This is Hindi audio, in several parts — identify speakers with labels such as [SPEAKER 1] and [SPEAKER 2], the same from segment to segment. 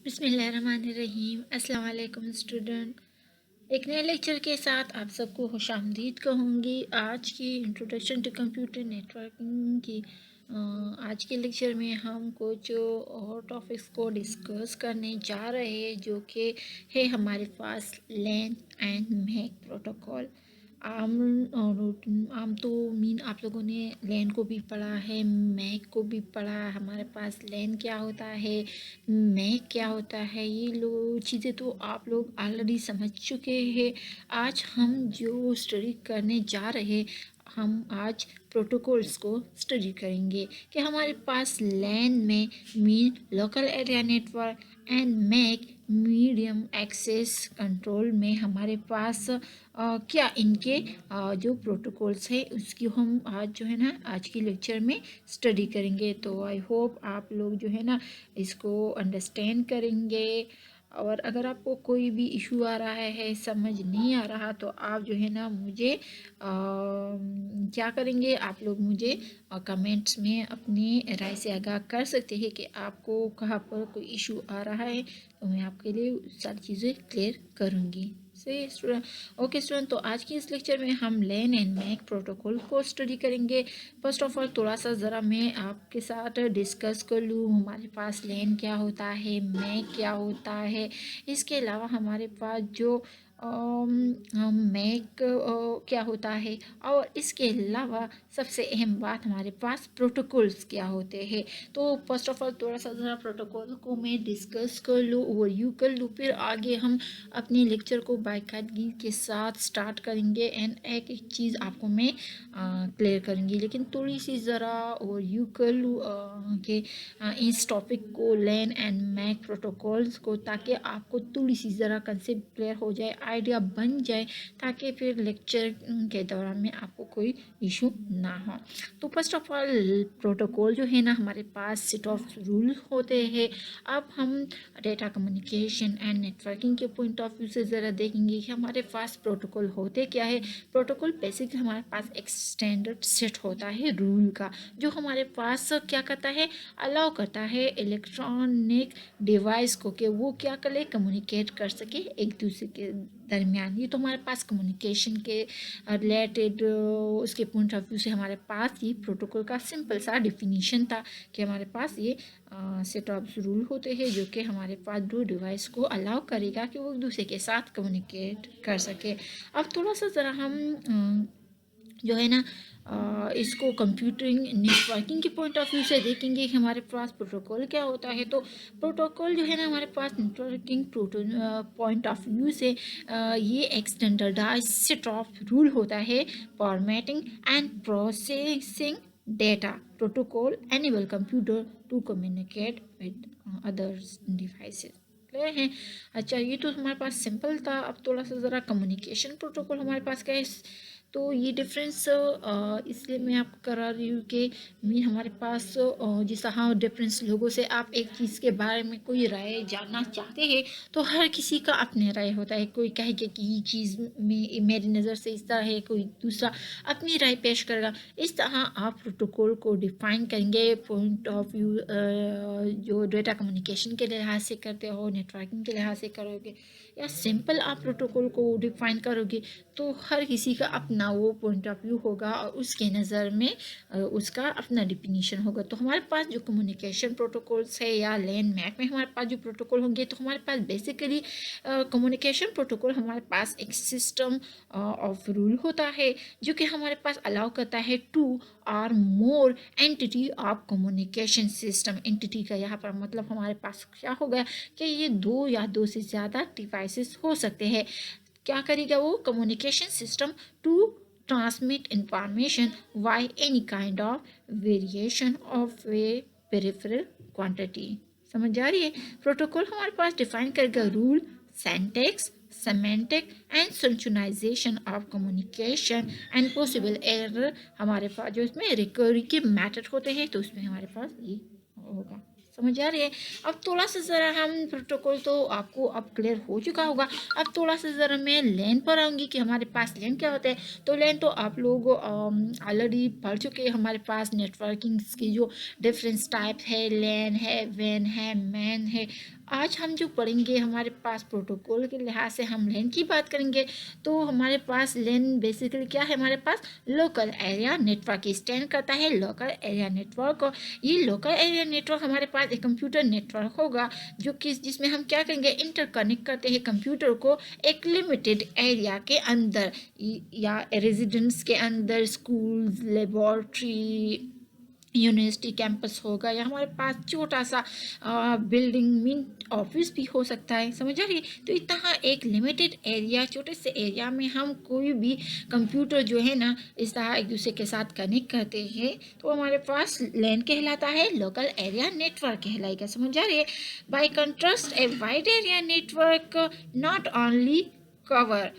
[SPEAKER 1] बिस्मिल्लाहिर्रहमानिर्रहीम। अस्सलाम वालेकुम स्टूडेंट। एक नए लेक्चर के साथ आप सबको खुशामदीद कहूँगी। आज की इंट्रोडक्शन टू कंप्यूटर नेटवर्किंग की आज के लेक्चर में हम कुछ और टॉपिक्स को डिस्कस करने जा रहे हैं, जो कि है हमारे पास लैन एंड मैक प्रोटोकॉल। आम तो आप लोगों ने लैन को भी पढ़ा है, मैक को भी पढ़ा है। हमारे पास लैन क्या होता है, मैक क्या होता है, ये चीज़ें तो आप लोग ऑलरेडी समझ चुके हैं। आज हम जो स्टडी करने जा रहे, हम आज प्रोटोकॉल्स को स्टडी करेंगे कि हमारे पास लैन में mean local area network and MAC medium access control में हमारे पास क्या इनके जो प्रोटोकॉल्स है उसकी हम आज जो है ना आज की लेक्चर में स्टडी करेंगे। तो आई होप आप लोग जो है ना इसको अंडरस्टैंड करेंगे। और अगर आपको कोई भी इशू आ रहा है, समझ नहीं आ रहा, तो आप जो है ना मुझे क्या करेंगे, आप लोग मुझे कमेंट्स में अपनी राय से आगाह कर सकते हैं कि आपको कहाँ पर कोई इशू आ रहा है, तो मैं आपके लिए सारी चीज़ें क्लियर करूँगी। सही स्टूडेंट। ओके स्टूडेंट, तो आज की इस लेक्चर में हम लैन एंड मैक प्रोटोकॉल को स्टडी करेंगे। फर्स्ट ऑफ ऑल थोड़ा सा ज़रा मैं आपके साथ डिस्कस कर लूँ हमारे पास लैन क्या होता है, मैक क्या होता है। इसके अलावा हमारे पास जो मैक क्या होता है, और इसके अलावा सबसे अहम बात हमारे पास प्रोटोकॉल्स क्या होते हैं। तो फर्स्ट ऑफ ऑल थोड़ा सा ज़रा प्रोटोकॉल को मैं डिस्कस कर लूँ, ओवरव्यू कर लूँ, फिर आगे हम अपने लेक्चर को बाकायदगी के साथ स्टार्ट करेंगे एंड एक एक चीज़ आपको मैं क्लियर करेंगी। लेकिन थोड़ी सी ज़रा ओवरव्यू कर लूँ कि इस टॉपिक को लैन एंड मैक प्रोटोकॉल्स को, ताकि आपको थोड़ी सी ज़रा कंसेप्ट क्लियर हो जाए, आइडिया बन जाए, ताकि फिर लेक्चर के दौरान में आपको कोई इशू ना हो। तो फर्स्ट ऑफ ऑल प्रोटोकॉल जो है ना हमारे पास सेट ऑफ रूल होते हैं। अब हम डेटा कम्युनिकेशन एंड नेटवर्किंग के पॉइंट ऑफ व्यू से ज़रा देखेंगे कि हमारे पास प्रोटोकॉल होते क्या है। प्रोटोकॉल बेसिकली हमारे पास एक स्टैंडर्ड सेट होता है रूल का, जो हमारे पास क्या करता है, अलाउ करता है इलेक्ट्रॉनिक डिवाइस को कि वो क्या करे, कम्युनिकेट कर सके एक दूसरे के दरमियान। ये तो हमारे पास कम्युनिकेशन के रिलेटेड उसके पॉइंट ऑफ व्यू से हमारे पास ये प्रोटोकॉल का सिंपल सा डिफिनीशन था कि हमारे पास ये सेट ऑफ रूल होते हैं जो कि हमारे पास दो डिवाइस को अलाउ करेगा कि वो एक दूसरे के साथ कम्युनिकेट कर सके। अब थोड़ा सा ज़रा हम जो है ना इसको कंप्यूटिंग नेटवर्किंग के पॉइंट ऑफ व्यू से देखेंगे कि हमारे पास प्रोटोकॉल क्या होता है। तो प्रोटोकॉल जो है ना हमारे पास नेटवर्किंग पॉइंट ऑफ व्यू से ये एक स्टैंडर्डाइज सेट ऑफ रूल होता है formatting and processing data. Protocol enable computer to communicate with others devices. Clear है। अच्छा, ये तो हमारे पास सिंपल था। अब थोड़ा सा ज़रा कम्युनिकेशन प्रोटोकॉल हमारे पास क्या है, तो ये डिफरेंस इसलिए मैं आपको करा रही हूँ कि हमारे पास जैसा हाँ डिफरेंस लोगों से आप एक चीज़ के बारे में कोई राय जानना चाहते हैं, तो हर किसी का अपने राय होता है। कोई कहेगा कि ये चीज़ में मेरी नज़र से इस तरह है, कोई दूसरा अपनी राय पेश करेगा। इस तरह आप प्रोटोकॉल को डिफाइन करेंगे पॉइंट ऑफ व्यू जो डेटा कम्युनिकेशन के लिहाज से करते हो, नेटवर्किंग के लिहाज से करोगे, या सिंपल आप प्रोटोकॉल को डिफाइन करोगे, तो हर किसी का अपना वो पॉइंट ऑफ व्यू होगा और उसके नज़र में उसका अपना डिफिनीशन होगा। तो हमारे पास जो कम्युनिकेशन प्रोटोकॉल्स है या लैन मैक में हमारे पास जो प्रोटोकॉल होंगे, तो हमारे पास बेसिकली कम्युनिकेशन प्रोटोकॉल हमारे पास एक सिस्टम ऑफ रूल होता है जो कि हमारे पास अलाउ करता है two or more entity of communication system. Entity का यहाँ पर मतलब हमारे पास क्या होगा कि ये दो या दो से ज़्यादा डिवाइसेस हो सकते हैं। क्या करेगा वो communication system to transmit information by any kind of variation of a peripheral quantity. समझ आ रही है। प्रोटोकॉल हमारे पास डिफाइन करेगा rule, syntax, semantic and synchronization of communication and possible error. हमारे पास जो इसमें रिकवरी के मेथड होते हैं, तो उसमें हमारे पास ये होगा। समझ आ रही है। अब थोड़ा सा ज़रा हम प्रोटोकॉल तो आपको अब क्लियर हो चुका होगा। अब थोड़ा सा ज़रा मैं लैन पर आऊँगी कि हमारे पास लैन क्या होता है। तो लैन तो आप लोग ऑलरेडी पढ़ चुके हैं। हमारे पास नेटवर्किंग की जो डिफरेंस टाइप है, लैन है, वैन है, मैन है, आज हम जो पढ़ेंगे हमारे पास प्रोटोकॉल के लिहाज से हम लैन की बात करेंगे। तो हमारे पास लैन बेसिकली क्या है, हमारे पास लोकल एरिया नेटवर्क स्टैंड करता है लोकल एरिया नेटवर्क। ये लोकल एरिया नेटवर्क हमारे पास एक कंप्यूटर नेटवर्क होगा जो कि जिसमें हम क्या करेंगे, इंटरकनेक्ट करते हैं कंप्यूटर को एक लिमिटेड एरिया के अंदर या रेजिडेंस के अंदर, स्कूल्स, लेबोरेटरी, यूनिवर्सिटी कैंपस होगा, या हमारे पास छोटा सा बिल्डिंग मीन ऑफिस भी हो सकता है। समझ आ रही। तो इतना एक लिमिटेड एरिया, छोटे से एरिया में हम कोई भी कंप्यूटर जो है ना इस तरह एक दूसरे के साथ कनेक्ट करते हैं तो हमारे पास लैन कहलाता है, लोकल एरिया नेटवर्क कहलाएगा। समझ आ रही है। Bye contrast a wide area network not only cover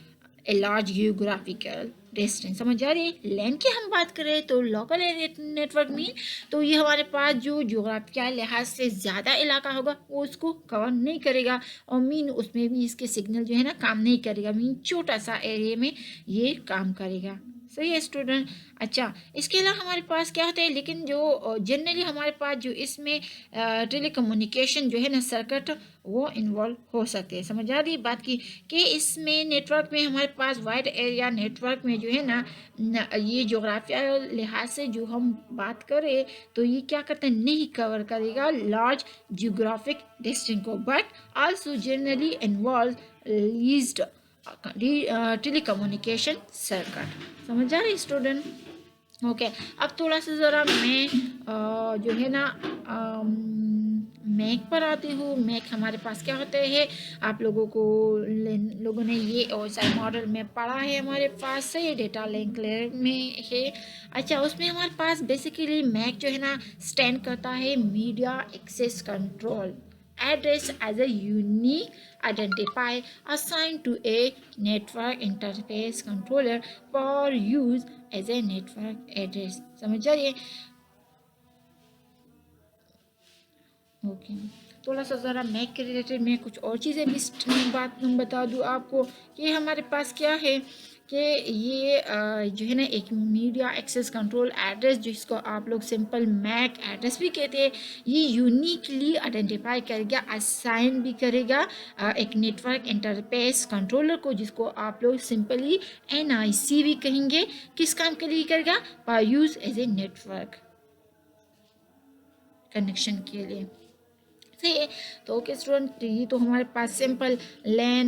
[SPEAKER 1] a large geographical distance. समझ आ रही है। लैन की हम बात करें तो लोकल एरिया नेटवर्क में तो ये हमारे पास जो जोग्राफिया लिहाज से ज़्यादा इलाका होगा वो उसको कवर नहीं करेगा, और मीन उसमें भी इसके सिग्नल जो है ना काम नहीं करेगा, मीन छोटा सा एरिया में ये काम करेगा। सही है स्टूडेंट। अच्छा, इसके अलावा हमारे पास क्या होता है, लेकिन जो जनरली हमारे पास जो इसमें टेलीकम्युनिकेशन जो है ना सर्किट वो इन्वॉल्व हो सकते हैं। समझ आ रही बात की कि इसमें नेटवर्क में हमारे पास वाइड एरिया नेटवर्क में जो है ना ये जोग्राफिया लिहाज से जो हम बात करें तो ये क्या करते हैं, नहीं कवर करेगा लार्ज जियोग्राफिक डिस्टेंस को, but also generally involve leased telecommunication circuit. समझ आ रही स्टूडेंट। ओके, अब थोड़ा सा ज़रा मैं जो है ना मैक पर आती हूँ। मैक हमारे पास क्या होते हैं, आप लोगों ने ये OSI मॉडल में पढ़ा है, हमारे पास से डेटा लिंक लेयर में है। अच्छा, उसमें हमारे पास बेसिकली मैक जो है ना स्टैंड करता है media access control address as a unique identifier assigned to a network interface controller for use as a network address। समझ आइए। ओके, थोड़ा सा ज़रा मैक के रिलेटेड मैं कुछ और चीज़ें भी बात बता दूँ आपको। ये हमारे पास क्या है कि ये जो है ना एक मीडिया एक्सेस कंट्रोल एड्रेस जिसको आप लोग सिंपल मैक एड्रेस भी कहते हैं, ये यूनिकली आइडेंटिफाई करेगा, असाइन भी करेगा एक नेटवर्क इंटरफेस कंट्रोलर को, जिसको आप लोग सिंपली NIC भी कहेंगे। किस काम के लिए करेगा, for use as a network connection के लिए। सही है। तो ओके स्टूडेंट, ये तो हमारे पास सिंपल लैन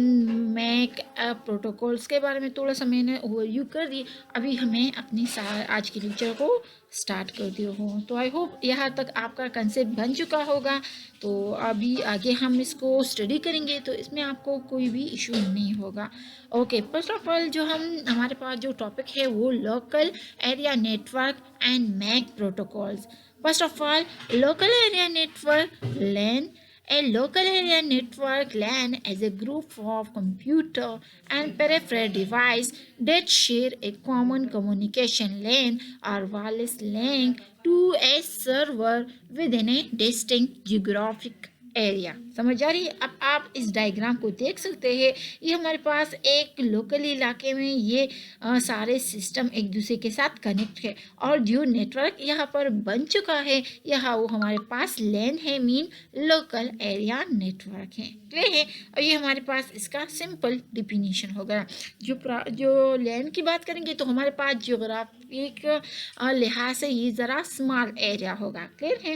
[SPEAKER 1] मैक प्रोटोकॉल्स के बारे में थोड़ा सा मैंने ओवरव्यू कर दी। अभी हमें अपनी आज की लेक्चर को स्टार्ट कर दिया हो। तो आई होप यहाँ तक आपका कंसेप्ट बन चुका होगा। तो अभी आगे हम इसको स्टडी करेंगे तो इसमें आपको कोई भी इशू नहीं होगा। ओके, फर्स्ट ऑफ ऑल जो हमारे पास जो टॉपिक है वो local area network and MAC protocols. First of all, local area network LAN. A local area network LAN is a group of computer and peripheral device that share a common communication lane or wireless link to a server within a distinct geographic area. समझ आ रही है। अब आप इस डायग्राम को देख सकते हैं। ये हमारे पास एक लोकल इलाके में ये सारे सिस्टम एक दूसरे के साथ कनेक्ट है, और जो नेटवर्क यहाँ पर बन चुका है यहाँ वो हमारे पास लैन है, मीन लोकल एरिया नेटवर्क है। क्लियर है। और ये हमारे पास इसका सिंपल डिफिनीशन होगा। जो लैन की बात करेंगे तो हमारे पास जियोग्राफिक लिहाज से ये ज़रा स्मॉल एरिया होगा। क्लियर है।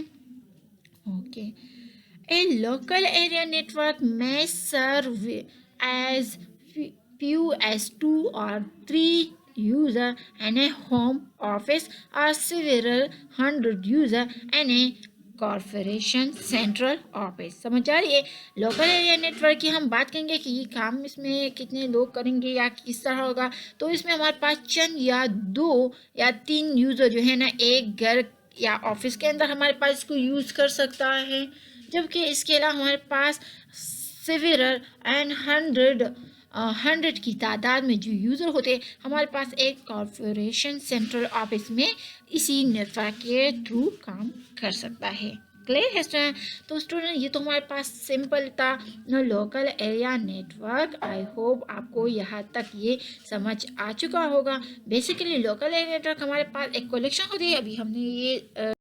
[SPEAKER 1] Okay, a local area network may serve as few as 2 or 3 users and a home office, or several hundred users and a corporation central office. समझ आ रही है। लोकल एरिया नेटवर्क की हम बात करेंगे कि ये काम इसमें कितने लोग करेंगे या किस तरह होगा। तो इसमें हमारे पास चंद या 2 या 3 यूज़र जो है ना एक घर या ऑफिस के अंदर हमारे पास इसको यूज़ कर सकता है, जबकि इसके अलावा हमारे पास सेवेरल एंड हंड्रेड की तादाद में जो यूज़र होते हैं हमारे पास एक कॉरपोरेशन सेंट्रल ऑफिस में इसी नेटवर्क के थ्रू काम कर सकता है। क्लियर है स्टूडेंट। तो स्टूडेंट ये तो हमारे पास सिंपल था local area network. I hope आपको यहाँ तक ये समझ आ चुका होगा। बेसिकली लोकल एरिया नेटवर्क हमारे पास एक कलेक्शन होती है। अभी हमने ये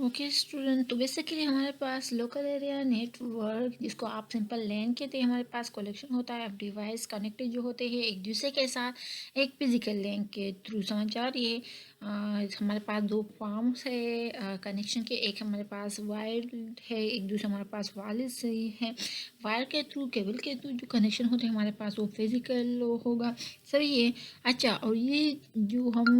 [SPEAKER 1] ओके स्टूडेंट, तो बेसिकली हमारे पास लोकल एरिया नेटवर्क, जिसको आप सिंपल लैन कहते हैं, हमारे पास कलेक्शन होता है अब डिवाइस कनेक्टेड जो होते हैं एक दूसरे के साथ एक फिजिकल लैन के थ्रू। समझ आ रही है? हमारे पास दो फॉर्म्स है कनेक्शन के, एक हमारे पास वायर है, एक दूसरा हमारे पास वायरलेस है। वायर के थ्रू, केबल के थ्रू जो कनेक्शन होते हैं हमारे पास वो फिजिकल होगा। सही है। अच्छा, और ये जो हम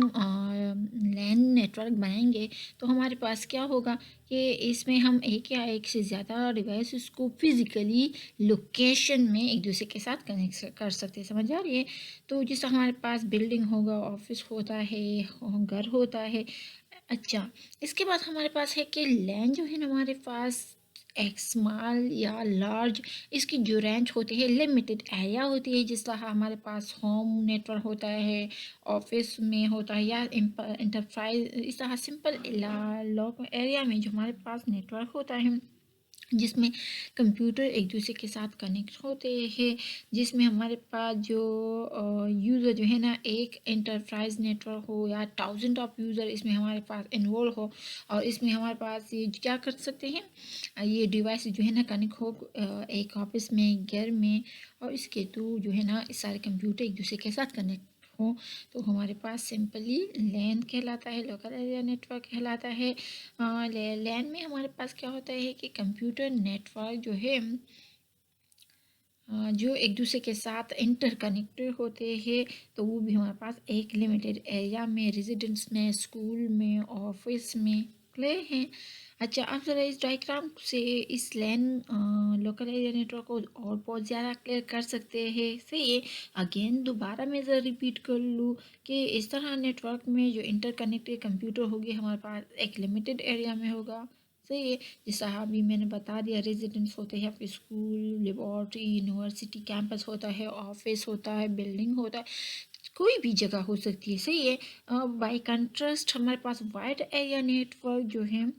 [SPEAKER 1] लैन नेटवर्क बनाएंगे तो हमारे पास क्या होगा कि इसमें हम एक या एक से ज़्यादा डिवाइसेस को फिज़िकली लोकेशन में एक दूसरे के साथ कनेक्ट कर सकते हैं। समझ आ रही है? तो जैसे हमारे पास बिल्डिंग होगा, ऑफिस होता है, घर होता है। अच्छा, इसके बाद हमारे पास है कि लैन जो है ना हमारे पास एक स्मॉल या लार्ज, इसकी जो रेंज होती है लिमिटेड एरिया होती है। जिस तरह हमारे पास होम नेटवर्क होता है, ऑफिस में होता है, या इंटरप्राइज, इस तरह सिंपल लोकल एरिया में जो हमारे पास नेटवर्क होता है जिसमें कंप्यूटर एक दूसरे के साथ कनेक्ट होते हैं, जिसमें हमारे पास जो यूज़र जो है ना एक एंटरप्राइज नेटवर्क हो या थाउजेंड ऑफ यूज़र इसमें हमारे पास इन्वॉल्व हो, और इसमें हमारे पास ये क्या कर सकते हैं, ये डिवाइस जो है ना कनेक्ट हो एक ऑफिस में, घर में, और इसके थ्रू जो है ना सारे कंप्यूटर एक दूसरे के साथ कनेक्ट हो, तो हमारे पास सिंपली लैन कहलाता है, लोकल एरिया नेटवर्क कहलाता है। लैन में हमारे पास क्या होता है कि कंप्यूटर नेटवर्क जो है जो एक दूसरे के साथ इंटर कनेक्टेड होते हैं, तो वो भी हमारे पास एक लिमिटेड एरिया में, रेजिडेंस में, स्कूल में, ऑफिस में क्लियर हैं। अच्छा, आप ज़रा इस डायग्राम से इस लैन लोकल एरिया नेटवर्क को और बहुत ज़्यादा क्लियर कर सकते हैं। सही है। अगेन दोबारा मैं ज़रा रिपीट कर लूँ कि इस तरह नेटवर्क में जो इंटरकनेक्टेड कंप्यूटर होगी हमारे पास एक लिमिटेड एरिया में होगा। सही है। जैसा अभी मैंने बता दिया, रेजिडेंस होते हैं, आपके स्कूल, लेबॉर्ट्री, यूनिवर्सिटी कैंपस होता है, ऑफिस होता है, बिल्डिंग होता है, कोई भी जगह हो सकती है। सही है। बाय कंट्रास्ट हमारे पास वाइड एरिया नेटवर्क जो है,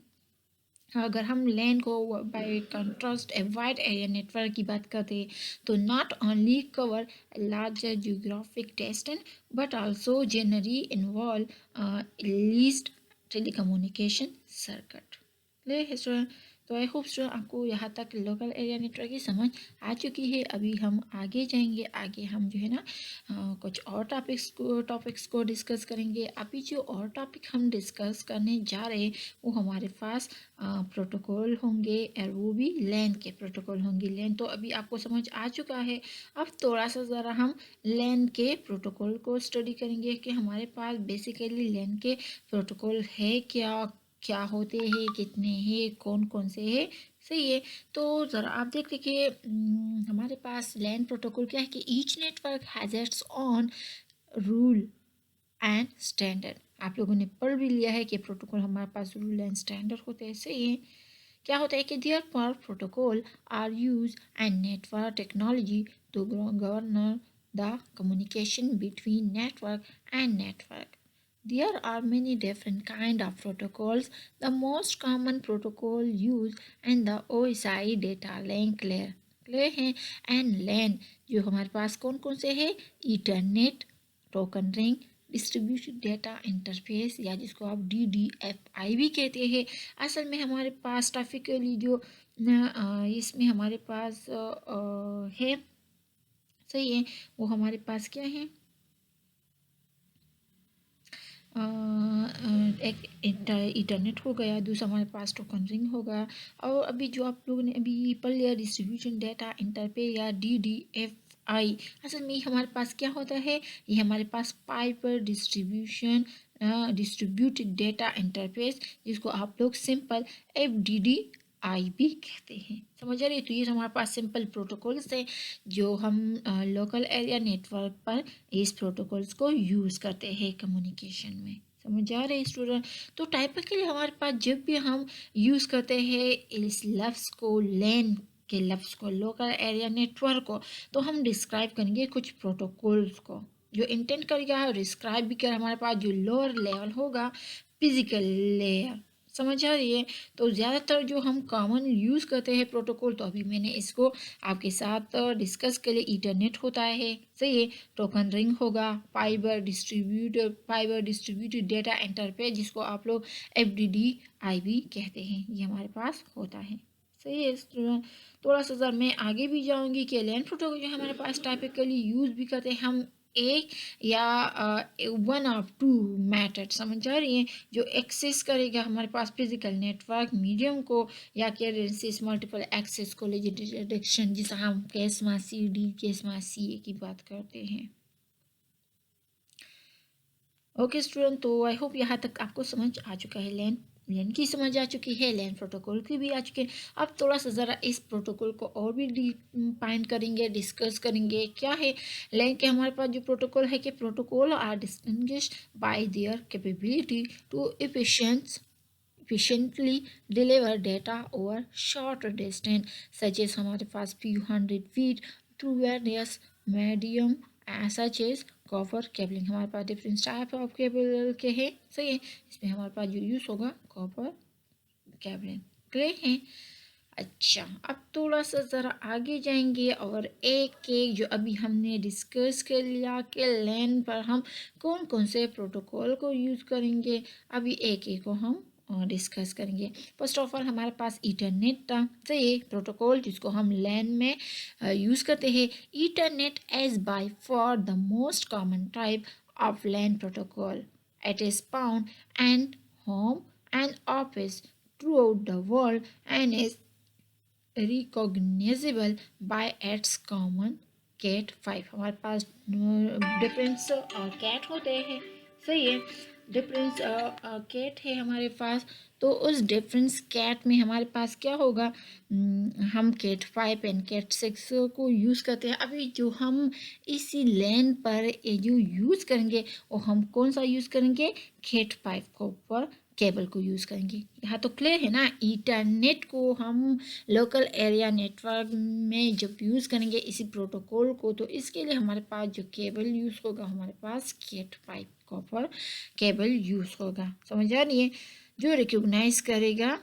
[SPEAKER 1] अगर हम लैन को bye contrast a wide area network की बात करते हैं तो not only cover larger geographic distance but also generally involve least telecommunication circuit. Clear है स्टूडेंट? तो आई होप स्टूडेंट आपको यहाँ तक लोकल एरिया नेटवर्क की समझ आ चुकी है। अभी हम आगे जाएंगे, आगे हम जो है ना कुछ और टॉपिक्स को डिस्कस करेंगे। अभी जो और टॉपिक हम डिस्कस करने जा रहे हैं वो हमारे पास प्रोटोकॉल होंगे, और वो भी लैन के प्रोटोकॉल होंगे। लैन तो अभी आपको समझ आ चुका है। अब थोड़ा सा ज़रा हम लैन के प्रोटोकॉल को स्टडी करेंगे कि हमारे पास बेसिकली लैन के प्रोटोकॉल है क्या, क्या होते हैं, कितने हैं, कौन कौन से हैं। सही है। तो ज़रा आप देख लीजिए, हमारे पास लैन प्रोटोकॉल क्या है कि each network has its on rule and standard. आप लोगों ने पढ़ भी लिया है कि प्रोटोकॉल हमारे पास रूल एंड स्टैंडर्ड होते हैं। सही है। क्या होता है कि देयर पर protocol are use and network technology to govern the communication between network and network. There are many different kind of protocols. The most common protocol used and the OSI data link layer clear है, एंड लैन जो हमारे पास कौन कौन से है, Ethernet, token ring, distributed data interface, या जिसको आप DDFI भी कहते हैं। असल में हमारे पास ट्रैफिकली जो इसमें हमारे पास है, सही है, वो हमारे पास क्या है, एक इंटरनेट हो गया, दूसरा हमारे पास टोकन रिंग होगा, और अभी जो आप लोगों ने अभी पढ़ लिया डिस्ट्रीब्यूशन डेटा इंटरपे या DDFI। असल में हमारे पास क्या होता है, ये हमारे पास पाइपर डिस्ट्रीब्यूटेड डेटा इंटरफेस, जिसको आप लोग सिंपल FDDI भी कहते हैं। समझ आ रही है? तो ये हमारे पास सिंपल प्रोटोकॉल्स है जो हम लोकल एरिया नेटवर्क पर इस प्रोटोकॉल्स को यूज़ करते हैं कम्युनिकेशन में। समझ आ रहे स्टूडेंट? तो टाइपिकली हमारे पास जब भी हम यूज़ करते हैं इस लफ्ज़ को, लैन के लफ्ज़ को, लोकल एरिया नेटवर्क को, तो हम डिस्क्राइब करेंगे कुछ प्रोटोकॉल्स को जो इंटेंट करेगा डिस्क्राइब भी कर हमारे पास जो लोअर लेवल होगा, फिजिकल लेयर। समझ आ रही है। तो ज़्यादातर जो हम कॉमन यूज़ करते हैं प्रोटोकॉल, तो अभी मैंने इसको आपके साथ डिस्कस के लिए ईथरनेट होता है, सही है, टोकन रिंग होगा, फाइबर डिस्ट्रीब्यूटेड डेटा इंटरफेस जिसको आप लोग FDDI भी कहते हैं, ये हमारे पास होता है, सही है स्टूडेंट। थोड़ा सा ज़रा मैं आगे भी जाऊंगी कि लैन प्रोटोकॉल जो हमारे पास टाइपिकली यूज़ भी करते हैं हम एक या वन ऑफ टू मैथड, समझ आ रही है, जो एक्सेस करेगा हमारे पास फिजिकल नेटवर्क मीडियम को, या कैरेंसीज मल्टीपल एक्सेस को डिटेक्शन, जिसे हम केस में CD केस में CA की बात करते हैं। ओके स्टूडेंट, तो आई होप यहाँ तक आपको समझ आ चुका है, लैन की समझ आ चुकी है, लैन प्रोटोकॉल की भी आ चुकी है। अब थोड़ा सा ज़रा इस प्रोटोकॉल को और भी डिफाइन करेंगे, डिस्कस करेंगे क्या है लैन के। हमारे पास जो प्रोटोकॉल है कि protocol are distinguished by their capability to efficiently deliver data over short distance, such as हमारे पास few hundred feet through various medium such as copper cabling. हमारे पास डिफरेंट टाइप ऑफ केबल के हैं, सही है, इसमें हमारे पास जो यूज़ होगा कॉपर केबलिंग, क्लियर है। अच्छा, अब थोड़ा सा ज़रा आगे जाएंगे और एक एक जो अभी हमने डिस्कस कर लिया कि लैन पर हम कौन कौन से प्रोटोकॉल को यूज़ करेंगे, अभी एक एक को हम डिस्कस करेंगे। फर्स्ट ऑफ ऑल हमारे पास ईथरनेट था, सही प्रोटोकॉल जिसको हम लैन में यूज़ करते हैं। Ethernet as by for the most common type of LAN protocol, it is found and home and office throughout the world and is recognizable by its common cat 5। हमारे पास डिफरेंस कैट होते हैं, सही है, डिफरेंस कैट है हमारे पास। तो उस डिफरेंस कैट में हमारे पास क्या होगा, हम कैट 5 एंड कैट 6 को यूज़ करते हैं। अभी जो हम इसी लैन पर जो यूज़ करेंगे वो हम कौन सा यूज़ करेंगे, कैट 5 को पर केबल को यूज़ करेंगे। यहाँ तो क्लियर है ना। इंटरनेट को हम लोकल एरिया नेटवर्क में जब यूज़ करेंगे इसी प्रोटोकॉल को, तो इसके लिए हमारे पास जो केबल यूज़ होगा, हमारे पास कैट 5 कॉपर केबल यूज़ होगा, समझ आ रही है, जो रिकॉग्नाइज करेगा।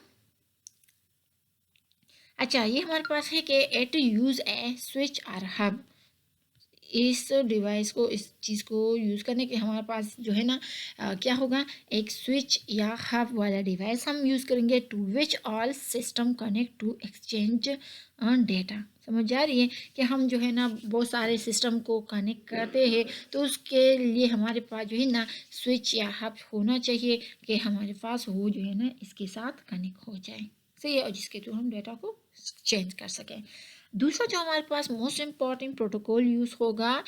[SPEAKER 1] अच्छा, ये हमारे पास है कि it use a switch or hub, इस डिवाइस को, इस चीज़ को यूज़ करने के हमारे पास जो है ना क्या होगा, एक स्विच या हब वाला डिवाइस हम यूज़ करेंगे, to which all system connect to exchange data. समझ आ रही है कि हम जो है ना बहुत सारे सिस्टम को कनेक्ट करते हैं, तो उसके लिए हमारे पास जो है ना स्विच या हब होना चाहिए कि हमारे पास वो जो है ना इसके साथ कनेक्ट हो जाए, सही है, और जिसके थ्रू हम डेटा को चेंज कर सकें। दूसरा जो हमारे पास मोस्ट इम्पॉर्टेंट प्रोटोकॉल यूज़ होगा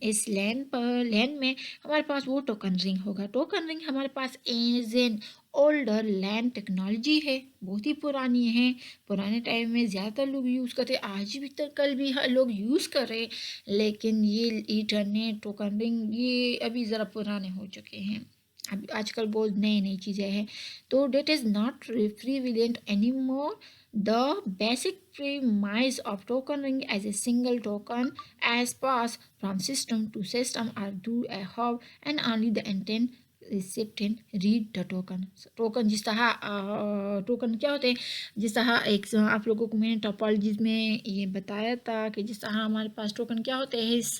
[SPEAKER 1] इस लैन में हमारे पास वो टोकन रिंग होगा। टोकन रिंग हमारे पास as an older LAN technology है, बहुत ही पुरानी है, पुराने टाइम में ज़्यादातर लोग यूज़ करते, आज भी तक कल भी लोग यूज़ कर रहे, लेकिन ये ईथरनेट टोकन रिंग ये अभी ज़रा पुराने हो चुके हैं, अब आजकल बहुत नई नई चीज़ें हैं। तो that is not prevalent any more. The basic premise of token ring as a single token as pass from system to system are through a hub and only the intent recipient read the token। Token जिस तरह टोकन क्या होते हैं, जिस तरह एक आप लोगों को मैंने टोपोलॉजीज में ये बताया था कि जिस तरह हमारे पास टोकन क्या होते हैं, इस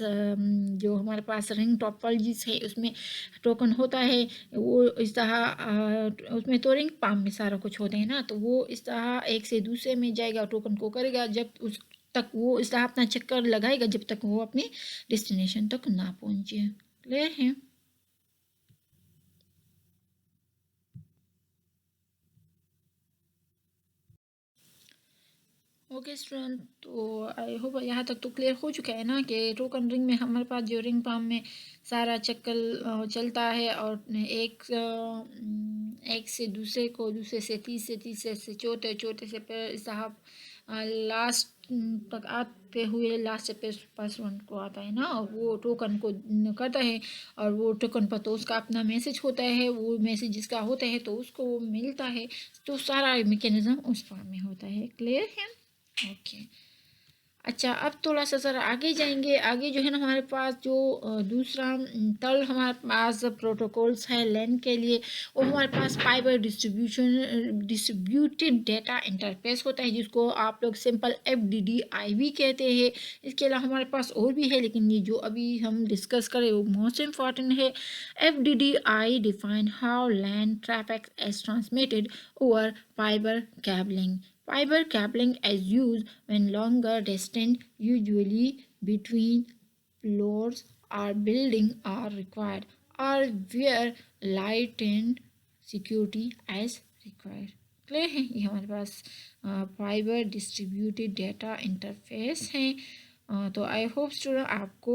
[SPEAKER 1] जो हमारे पास रिंग टोपोलॉजीज है उसमें टोकन होता है, वो इस तरह उसमें तो रिंग पाम में सारा कुछ होते हैं ना, तो वो इस तरह एक से दूसरे में जाएगा, टोकन को करेगा, जब उस तक वो इस तरह अपना चक्कर लगाएगा जब तक वो अपने डेस्टिनेशन तक ना पहुंचे। क्लियर है। ओके स्टूडेंट, तो आई होप यहाँ तक तो क्लियर हो चुका है ना कि टोकन रिंग में हमारे पास जो रिंग पाम में सारा चक्कर चलता है, और एक से दूसरे को, दूसरे से तीसरे, तीसरे से चौथे, चौथे से फिर साहब लास्ट तक आते हुए लास्ट पे फर्स्ट वन को आता है ना, और वो टोकन को करता है, और वो टोकन पर तो उसका अपना मैसेज होता है, वो मैसेज जिसका होता है तो उसको वो मिलता है, तो सारा मैकेनिज्म उस फॉर्म में होता है। क्लियर है। ओके, अच्छा, अब थोड़ा-सा ज़रा आगे जाएँगे। आगे जो है ना हमारे पास जो दूसरा तल हमारे पास प्रोटोकॉल्स है लैन के लिए, वो हमारे पास फाइबर डिस्ट्रीब्यूटेड डेटा इंटरफ़ेस होता है, जिसको आप लोग सिंपल एफडीडीआई भी कहते हैं। इसके अलावा हमारे पास और भी है, लेकिन ये जो अभी हम डिस्कस करें वो मोस्ट इम्पॉर्टेंट है। FDDI define how LAN traffic is transmitted over fibre cabling. Fiber cabling is used when longer distance, usually between floors or building, are required, or where light and security is required. Clear है? ये हमारे पास फाइबर डिस्ट्रीब्यूटेड डेटा इंटरफेस है। तो आई होप स्टूडेंट आपको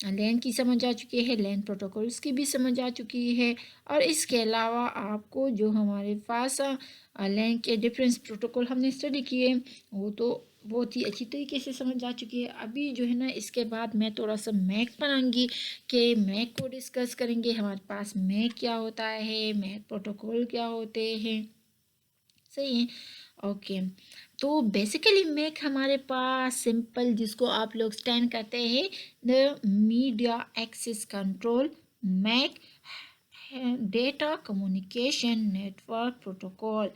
[SPEAKER 1] लैन की समझ आ चुकी है, लैन प्रोटोकॉल्स की भी समझ आ चुकी है, और इसके अलावा आपको जो हमारे पास लैन के डिफरेंस प्रोटोकॉल हमने स्टडी किए वो तो बहुत ही अच्छी तरीके से समझ आ चुकी है। अभी जो है ना इसके बाद मैं थोड़ा सा मैक बनाऊंगी कि मैक को डिस्कस करेंगे। हमारे पास मैक क्या होता है, मैक प्रोटोकॉल क्या होते हैं, सही है। ओके, तो बेसिकली मैक हमारे पास सिंपल, जिसको आप लोग स्टैंड करते हैं, the media access control MAC data communication network protocol,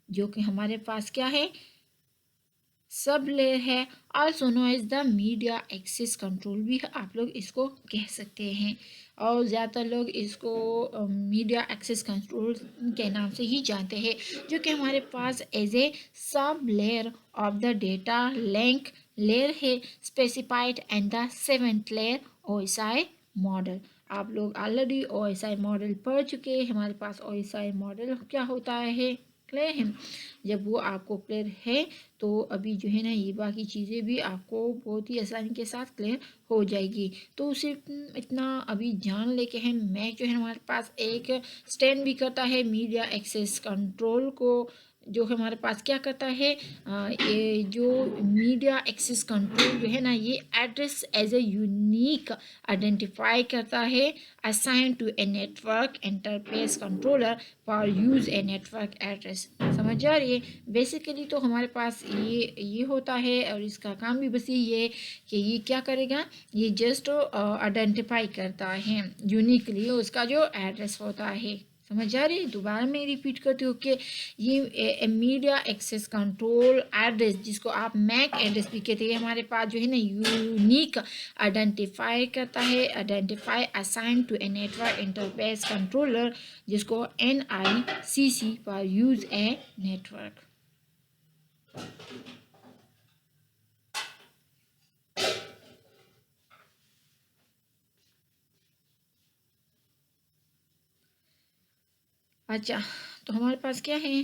[SPEAKER 1] जो कि हमारे पास क्या है, सब लेयर है। Also know as the media access control भी आप लोग इसको कह सकते हैं, और ज़्यादातर लोग इसको मीडिया एक्सेस कंट्रोल के नाम से ही जानते हैं, जो कि हमारे पास as a sub layer of the data link layer है, specified and the seventh layer OSI model. आप लोग ऑलरेडी ओएसआई मॉडल पढ़ चुके हैं। हमारे पास ओएसआई मॉडल क्या होता है, क्लियर है? जब वो आपको क्लियर है तो अभी जो है ना ये बाकी चीज़ें भी आपको बहुत ही आसानी के साथ क्लियर हो जाएगी। तो सिर्फ इतना अभी जान लेके हैं, मैक जो है हमारे पास एक स्टैंड भी करता है मीडिया एक्सेस कंट्रोल को, जो हमारे पास क्या करता है, ये जो मीडिया एक्सेस कंट्रोल जो है ना, ये address as a unique identify करता है, assign to a network interface controller for use a network address. समझ आ रही है? बेसिकली तो हमारे पास ये होता है, और इसका काम भी बस यही है कि ये क्या करेगा, ये जस्ट आइडेंटिफाई करता है यूनिकली उसका जो एड्रेस होता है। समझ आ रही है? दोबारा मैं रिपीट करती हूँ कि ये मीडिया एक्सेस कंट्रोल एड्रेस, जिसको आप मैक एड्रेस भी कहते हैं, हमारे पास जो है ना यूनिक आइडेंटिफाई करता है, identify assign to a network interface controller, जिसको NICC for use a network. अच्छा, तो हमारे पास क्या है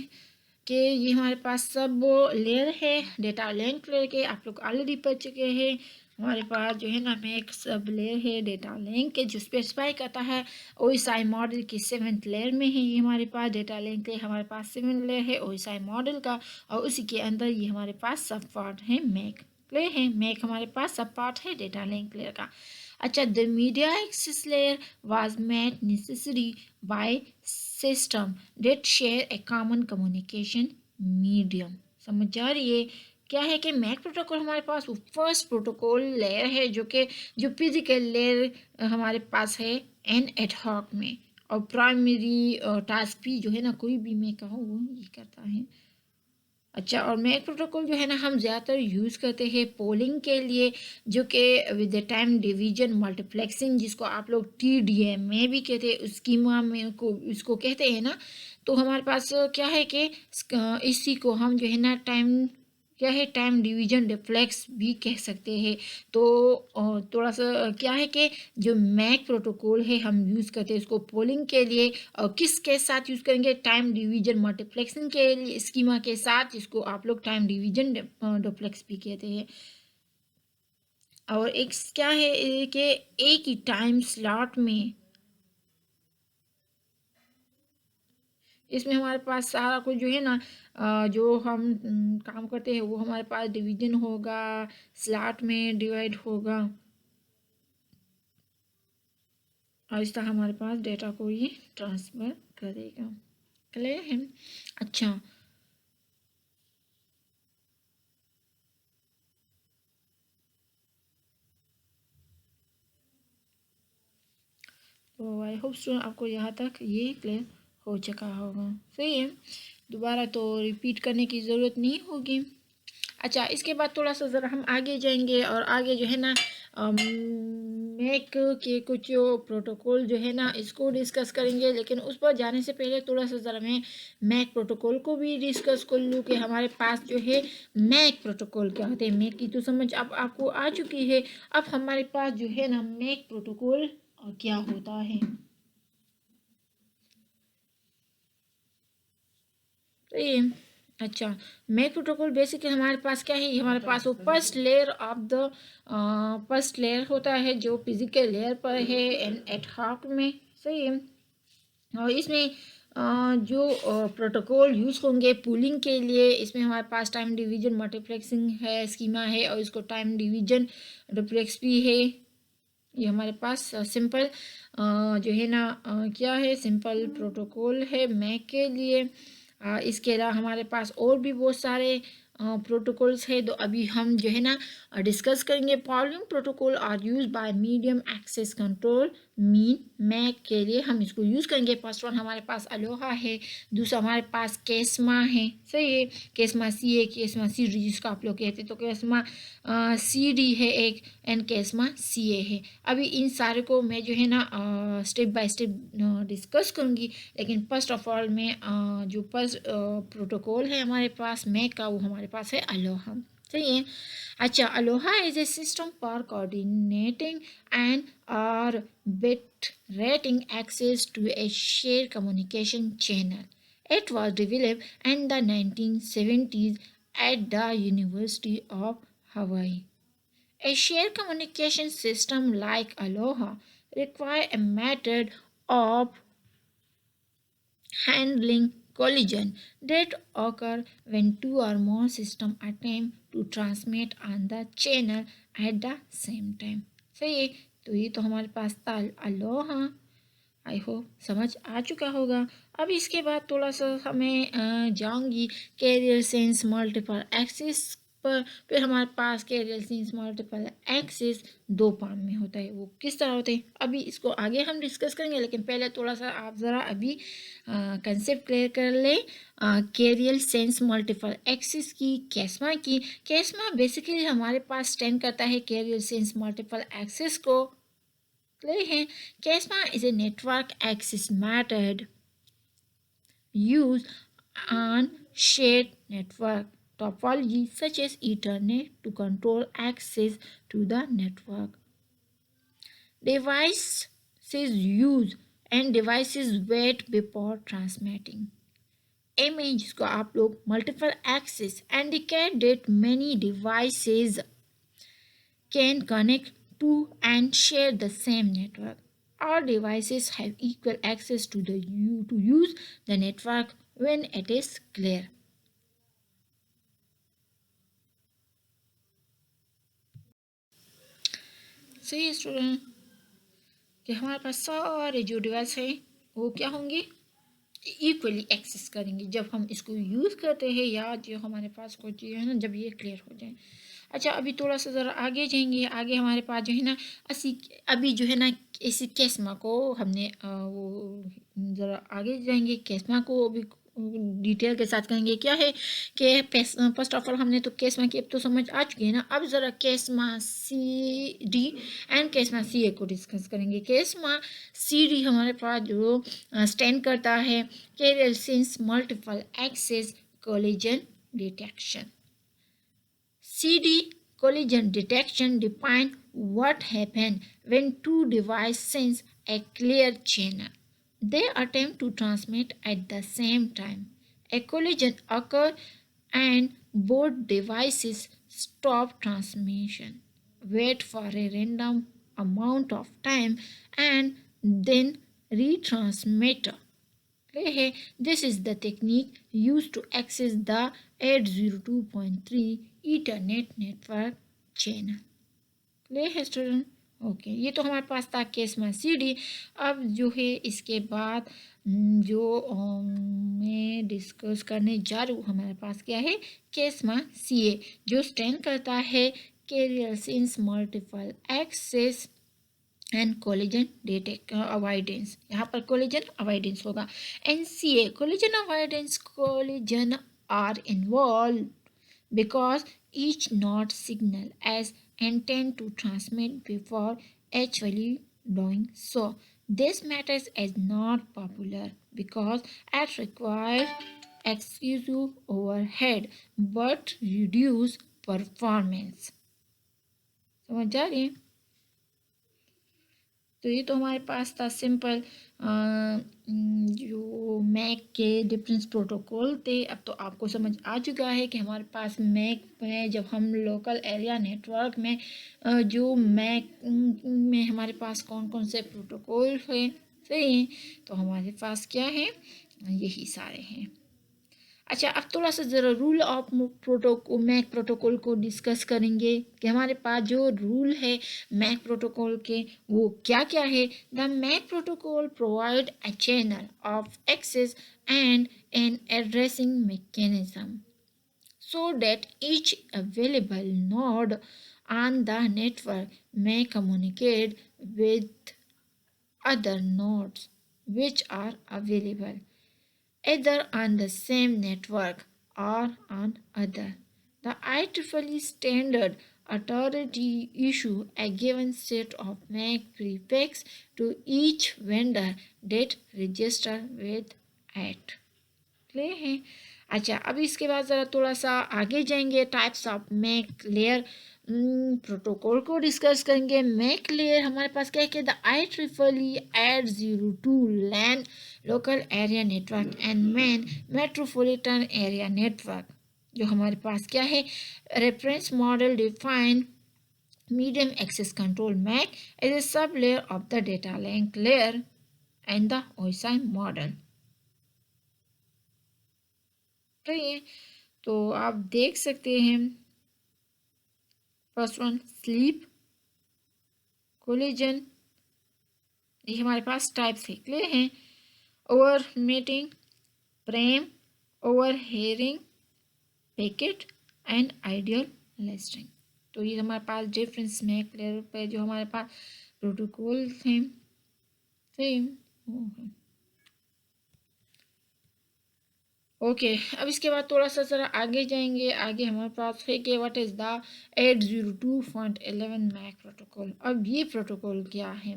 [SPEAKER 1] कि ये हमारे पास सब लेयर है, डेटा लिंक लेयर के आप लोग ऑलरेडी पढ़ चुके हैं। हमारे पास जो है ना में एक सब लेयर है डेटा लिंक के, जो स्पेसिफाई करता है ओएसआई मॉडल की सेवेंथ लेयर में है। ये हमारे पास डेटा लिंक है, हमारे पास सेवेंथ लेयर है ओएसआई मॉडल का, और उसी के अंदर ये हमारे पास सब पार्ट है मैक। क्लियर है? मैक हमारे पास सब पार्ट है डेटा लिंक लेयर का। अच्छा, the media access layer was made necessary by system that share a common communication medium. समझ आ रही है? क्या है कि मैक प्रोटोकॉल हमारे पास वो फर्स्ट प्रोटोकॉल लेयर है, जो फिजिकल लेयर हमारे पास है एन एडहॉक में, और प्राइमरी टास्क भी जो है ना कोई भी मैं कहूँ वो ये करता है। अच्छा, और मैक प्रोटोकॉल जो है ना हम ज़्यादातर यूज़ करते हैं पोलिंग के लिए, जो कि with the time division multiplexing, जिसको आप लोग TDMA भी कहते हैं, उस स्कीमा में को इसको कहते हैं ना। तो हमारे पास क्या है कि इसी को हम जो है ना टाइम क्या है, टाइम डिवीजन डिफ्लेक्स भी कह सकते हैं। तो थोड़ा सा क्या है कि जो मैक प्रोटोकॉल है हम यूज़ करते हैं इसको पोलिंग के लिए, और किसके साथ यूज़ करेंगे, टाइम डिवीजन मल्टीप्लेक्सिंग के लिए स्कीमा के साथ, जिसको आप लोग टाइम डिवीजन डिफ्लेक्स भी कहते हैं। और एक क्या है कि एक ही टाइम स्लॉट में इसमें हमारे पास सारा कुछ जो है ना जो हम काम करते हैं वो हमारे पास डिवीजन होगा, स्लॉट में डिवाइड होगा, और इस तरह हमारे पास डेटा को ये ट्रांसफ़र करेगा। क्लियर है? अच्छा, तो आई होप स्टूडेंट आपको यहाँ तक ये क्लियर हो चुका होगा। सही है, दोबारा तो रिपीट करने की ज़रूरत नहीं होगी। अच्छा, इसके बाद थोड़ा सा ज़रा हम आगे जाएंगे और आगे जो है ना मैक के कुछ प्रोटोकॉल जो है ना इसको डिस्कस करेंगे, लेकिन उस पर जाने से पहले थोड़ा सा ज़रा मैं मैक प्रोटोकॉल को भी डिस्कस कर लूँ कि हमारे पास जो है मैक प्रोटोकॉल क्या होते हैं। मैक की तो समझ अब आपको आ चुकी है, अब हमारे पास जो है ना मैक प्रोटोकॉल क्या होता है। तो ये अच्छा, मैक प्रोटोकॉल बेसिकली हमारे पास क्या है, हमारे पास वो first layer of the first layer होता है जो फिजिकल लेयर पर है एंड एट हार्ट में। सही है, और इसमें जो प्रोटोकॉल यूज़ होंगे पुलिंग के लिए, इसमें हमारे पास टाइम डिवीजन मल्टीप्लेक्सिंग है, स्कीमा है, और इसको टाइम डिवीजन डुप्लेक्स भी है। ये हमारे पास सिंपल जो है ना क्या है, सिंपल प्रोटोकॉल है मैक के लिए। इसके अलावा हमारे पास और भी बहुत सारे प्रोटोकॉल्स है, तो अभी हम जो है ना डिस्कस करेंगे। Following protocol are use by medium access control mean MAC के लिए हम इसको यूज़ करेंगे। फर्स्ट वन हमारे पास अलोहा है, दूसरा हमारे पास केस्मा है। सही है, केस्मा सी है, केस्मा सी डी जिसको आप लोग कहते हैं, तो केस्मा सी डी है एक, एंड केस्मा सी ए है। अभी इन सारे को मैं जो है ना स्टेप बाय स्टेप डिस्कस करूँगी, लेकिन फर्स्ट ऑफ ऑल मैं जो फर्स्ट प्रोटोकॉल है हमारे पास मैक का, वो हमारे पास है अलोहा। सही है, अच्छा, Aloha is a system for coordinating and और bit rating access to a shared communication channel. It was developed in the 1970s at the University of Hawaii. A shared communication system like Aloha require a method of handling collision that occur when two or more systems attempt to transmit on the channel at the same time. सही है, तो ये तो हमारे पास था अलोहा। आई होप समझ आ चुका होगा। अब इसके बाद थोड़ा सा हमें जाऊंगी कैरियर सेंस मल्टीपल एक्सिस पर। फिर हमारे पास कैरियर सेंस मल्टीपल एक्सिस दो पार्ट में होता है, वो किस तरह होते हैं अभी इसको आगे हम डिस्कस करेंगे, लेकिन पहले थोड़ा सा आप ज़रा अभी कंसेप्ट क्लियर कर ले कैरियर सेंस मल्टीपल एक्सिस की, केस्मा की। केस्मा बेसिकली हमारे पास स्टैंड करता है कैरियर सेंस मल्टीपल एक्सिस को। क्लियर है, CSMA is a network access method used on shared network topology such as Ethernet to control access to the network. Devices use and devices wait before transmitting. Image जिसको आप लोग multiple access indicate that many devices can connect to and share the same network. All devices have equal access to use the network when it is clear. सही है स्टूडेंट, कि हमारे पास सारे जो डिवाइस हैं वो क्या होंगे, इक्वली एक्सेस करेंगे जब हम इसको यूज़ करते हैं, या जो हमारे पास कोई चीज़ है ना जब ये क्लियर हो जाए। अच्छा, अभी थोड़ा सा ज़रा आगे जाएंगे। आगे हमारे पास जो है ना अभी जो है ना इसी केस्मा को हमने वो ज़रा आगे जाएंगे, केस्मा को अभी डिटेल के साथ कहेंगे क्या है कि फर्स्ट ऑफ ऑल हमने तो केस्मा की अब तो समझ आ चुकी है ना। अब ज़रा केस्मा सी डी एंड केस्मा सी ए को डिस्कस करेंगे। केस्मा सी डी हमारे पास जो स्टैंड करता है carrier sense multiple access collision detection. CD collision detection defines what happens when two devices sense a clear channel. They attempt to transmit at the same time. A collision occurs and both devices stop transmission, wait for a random amount of time, and then retransmit. This is the technique used to access the 802.3 Ethernet network channel. Clear है स्टूडेंट? ओके, ये तो हमारे पास था केस्मा सी डी। अब जो है इसके बाद जो मैं डिस्कस करने जा रही हूँ हमारे पास क्या है, केस्मा सी ए, जो स्टैंड करता है carrier sense multiple access and collision that avoidance, यहाँ पर कोलिजन अवॉइडेंस होगा। NCA collision avoidance, collision are involve because each node signal as intend to transmit before actually doing so. This matters as not popular because it requires excessive overhead but reduce performance. समझ आ रही है? तो ये तो हमारे पास था सिंपल जो मैक के डिफरेंस प्रोटोकॉल थे। अब तो आपको समझ आ चुका है कि हमारे पास मैक में जब हम लोकल एरिया नेटवर्क में जो मैक में हमारे पास कौन कौन से प्रोटोकॉल हैं, सही हैं, तो हमारे पास क्या है, यही सारे हैं। अच्छा, अब थोड़ा सा ज़रा rule of protocol MAC protocol को डिस्कस करेंगे कि हमारे पास जो रूल है मैक प्रोटोकॉल के वो क्या क्या है। The MAC protocol provide a channel of access and an addressing mechanism so that each available node on the network may communicate with other nodes which are available either on the same network or on other. The IEEE standard authority issue a given set of MAC prefix to each vendor that register with it. Clear है? अच्छा, अब इसके बाद ज़रा थोड़ा सा आगे जाएंगे, types of MAC layer protocol को डिस्कस करेंगे। मैक लेयर हमारे पास क्या है, the IEEE 802 LAN local area network and MAN metropolitan area network, जो हमारे पास क्या है, reference model define medium access control MAC is a sub-layer of the data link layer and the OSI model. है, तो आप देख सकते हैं फर्स्ट वन स्लीप कोलिजन, ये हमारे पास टाइप से क्लियर हैं। Over meeting, Prem, over hearing, packet and ideal listing. तो ये हमारे पास डिफरेंस में क्लियर पे जो हमारे पास प्रोटोकॉल थे सेम। ओके, अब इसके बाद थोड़ा सा ज़रा आगे जाएंगे। आगे हमारे पास है कि what is the 802.11 MAC protocol. अब ये प्रोटोकॉल क्या है,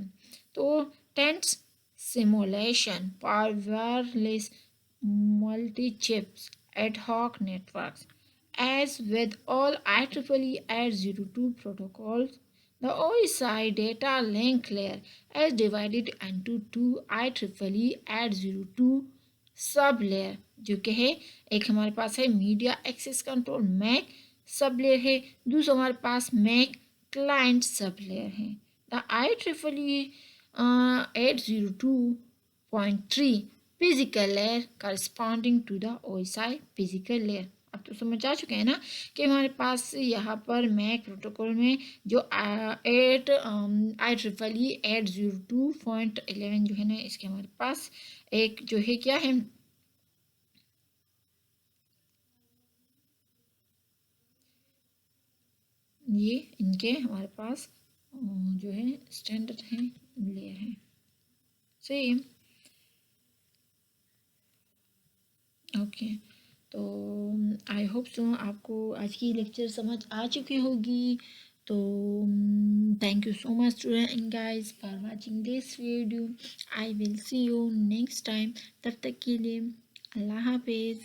[SPEAKER 1] तो tense simulation for wireless multi chips ad hoc networks as with all IEEE 802 protocols, the OSI data link layer is divided into two IEEE 802 sub layer, जो कि है एक हमारे पास है media access control MAC sub layer है, दूसरा हमारे पास मैक क्लाइंट सब लेयर है। The IEEE 802.3 physical layer corresponding to the OSI physical layer. अब तो समझ आ चुके हैं ना कि हमारे पास यहाँ पर मैक प्रोटोकॉल में जो IEEE 802.11 जो है ना, इसके हमारे पास एक जो है क्या है, ये इनके हमारे पास जो है स्टैंडर्ड है लेयर है सेम। ओके, तो आई होप सो आपको आज की लेक्चर समझ आ चुकी होगी। तो thank you so much student guys for watching this video. I will see you next time. तब तक के लिए अल्लाह हाफिज़।